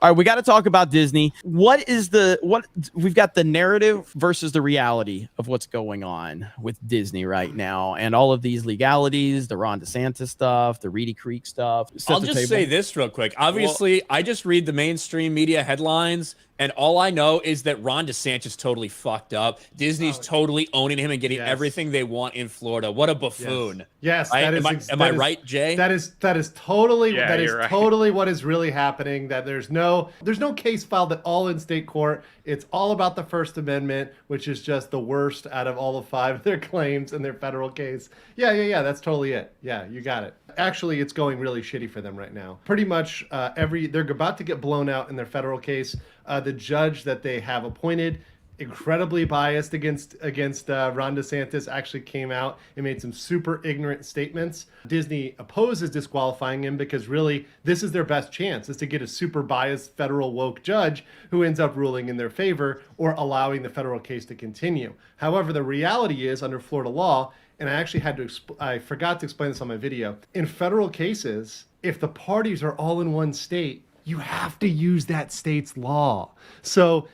All right, we got to talk about Disney. What we've got the narrative versus the reality of what's going on with Disney right now, and all of these legalities, the Ron DeSantis stuff, the Reedy Creek stuff. I'll just say this real quick. Obviously, I just read the mainstream media headlines, and all I know is that Ron DeSantis totally fucked up. Disney's totally owning him and getting everything they want in Florida. What a buffoon! Yes, right? that Am I right, Jay? That is totally totally what is really happening. That there's no case filed at all in state court. It's all about the First Amendment, which is just the worst out of all of 5 of their claims in their federal case. Yeah. That's totally it. Yeah, you got it. Actually, it's going really shitty for them right now. Pretty much they're about to get blown out in their federal case. The judge that they have appointed, incredibly biased against Ron DeSantis, actually came out and made some super ignorant statements. Disney opposes disqualifying him because really this is their best chance, is to get a super biased federal woke judge who ends up ruling in their favor or allowing the federal case to continue. However, the reality is under Florida law, and I forgot to explain this on my video, in federal cases, if the parties are all in one state, you have to use that state's law. So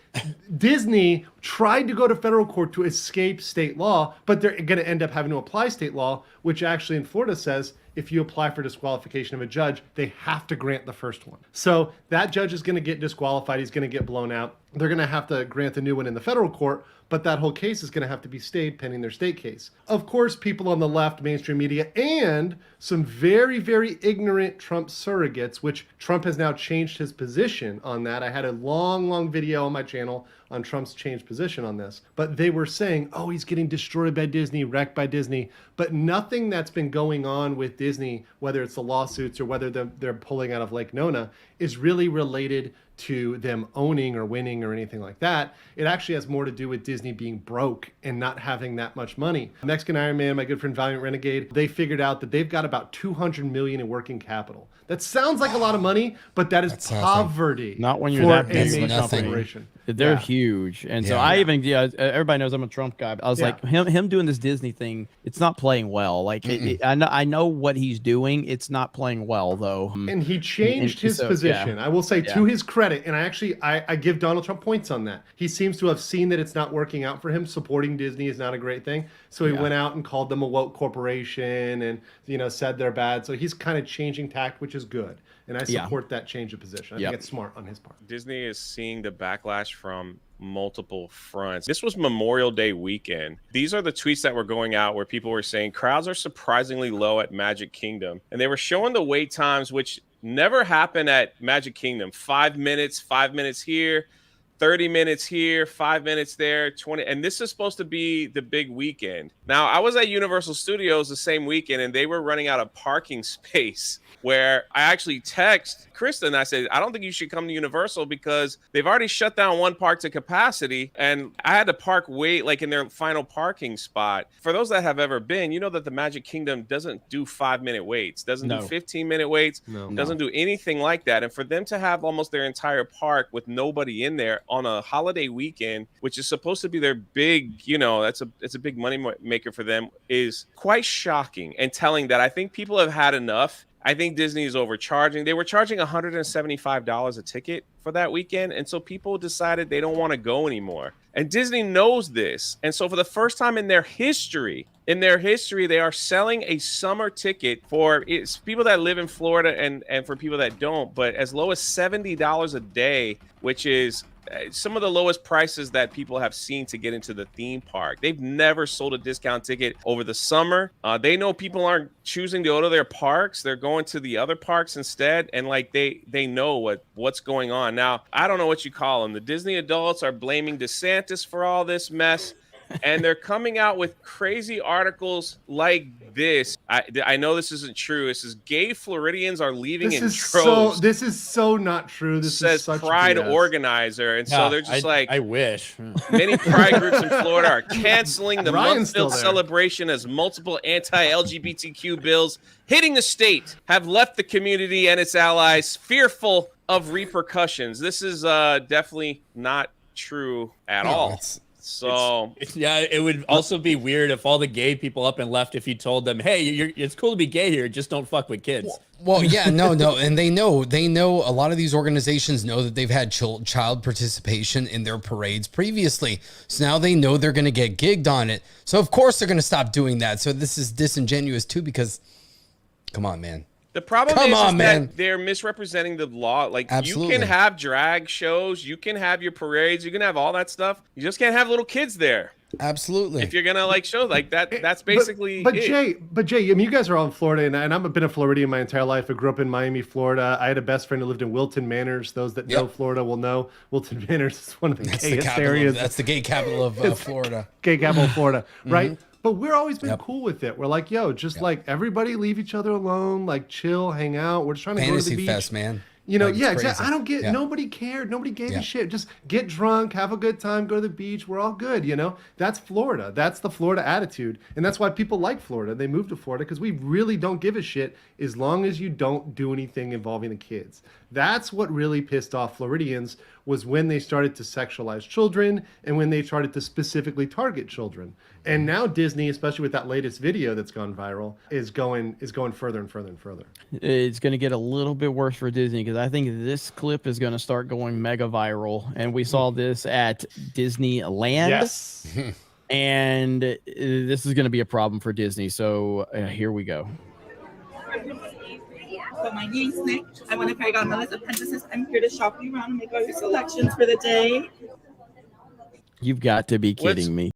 Disney tried to go to federal court to escape state law, but they're going to end up having to apply state law, which actually in Florida says if you apply for disqualification of a judge, they have to grant the first one. So that judge is going to get disqualified. He's going to get blown out. They're going to have to grant the new one in the federal court, but that whole case is going to have to be stayed pending their state case. Of course, people on the left, mainstream media, and some very, very ignorant Trump surrogates, which Trump has now changed his position on that. I had a long video on my channel on Trump's changed position on this. But they were saying, oh, he's getting destroyed by Disney, wrecked by Disney. But nothing that's been going on with Disney, whether it's the lawsuits or whether they're pulling out of Lake Nona, is really related to them owning or winning or anything like that. It actually has more to do with Disney being broke and not having that much money. Mexican Iron Man, my good friend Valiant Renegade, they figured out that they've got about $200 million in working capital. That sounds like a lot of money, but that is poverty. Not when you're that big of a corporation. They're huge. And so everybody knows I'm a Trump guy. But I was like, him doing this Disney thing, it's not playing well. Like, I know what he's doing. It's not playing well, though. And he changed his position. Yeah. I will say, to his credit, and I give Donald Trump points on that. He seems to have seen that it's not working out for him. Supporting Disney is not a great thing. So he went out and called them a woke corporation and, said they're bad. So he's kind of changing tact, which is good. And I support that change of position. I think it's smart on his part. Disney is seeing the backlash from multiple fronts. This was Memorial Day weekend. These are the tweets that were going out where people were saying crowds are surprisingly low at Magic Kingdom. And they were showing the wait times, which never happened at Magic Kingdom. 5 minutes here, 30 minutes here, 5 minutes there, 20. And this is supposed to be the big weekend. Now, I was at Universal Studios the same weekend, and they were running out of parking space, where I actually text Krista and I said, I don't think you should come to Universal because they've already shut down one park to capacity. And I had to park way like in their final parking spot. For those that have ever been, you know that the Magic Kingdom doesn't do 5-minute waits, doesn't do 15-minute waits, doesn't do anything like that. And for them to have almost their entire park with nobody in there on a holiday weekend, which is supposed to be their big, it's a big money maker for them, is quite shocking and telling that I think people have had enough. I think Disney is overcharging. They were charging $175 a ticket for that weekend. And so people decided they don't want to go anymore. And Disney knows this. And so for the first time in their history, they are selling a summer ticket for people that live in Florida and for people that don't, but as low as $70 a day, which is some of the lowest prices that people have seen to get into the theme park. They've never sold a discount ticket over the summer. They know people aren't choosing to go to their parks. They're going to the other parks instead. And like they know what's going on. Now, I don't know what you call them. The Disney adults are blaming DeSantis for all this mess. And they're coming out with crazy articles like this. I know this isn't true. It says gay Floridians are leaving in droves. This is so not true. This says is such Pride BS. Organizer. And so they're just I wish. Many Pride groups in Florida are canceling the month-filled celebration as multiple anti-LGBTQ bills hitting the state have left the community and its allies fearful of repercussions. This is definitely not true at all. So yeah, it would also be weird if all the gay people up and left, if you told them, hey, it's cool to be gay here, just don't fuck with kids. Well, yeah, no, and they know a lot of these organizations know that they've had child participation in their parades previously. So now they know they're going to get gigged on it. So of course they're going to stop doing that. So this is disingenuous too, because come on, man. The problem is that they're misrepresenting the law. Like, Absolutely. You can have drag shows, you can have your parades, you can have all that stuff. You just can't have little kids there. Absolutely. If you're gonna like show like that, that's basically. But Jay, I mean, you guys are all in Florida, and I've been a Floridian my entire life. I grew up in Miami, Florida. I had a best friend who lived in Wilton Manors. Those that know Florida will know Wilton Manors is one of the gayest areas. That's the gay capital of Florida. Gay capital of Florida, right? But we're always been cool with it. We're like, yo, just like everybody leave each other alone, like chill, hang out. We're just trying to go to the beach. Fest, man. You know, exactly. I don't get, nobody cared. Nobody gave a shit. Just get drunk, have a good time, go to the beach. We're all good, you know? That's Florida. That's the Florida attitude. And that's why people like Florida. They move to Florida because we really don't give a shit as long as you don't do anything involving the kids. That's what really pissed off Floridians, was when they started to sexualize children and when they started to specifically target children. And now Disney, especially with that latest video that's gone viral, is going further and further and further. It's going to get a little bit worse for Disney, because I think this clip is going to start going mega viral. And we saw this at Disneyland. Yes. And this is going to be a problem for Disney. So here we go. So my name's Nick. I'm one of Fairy Godmother's apprentices. I'm here to shop you around and make all your selections for the day. You've got to be kidding me.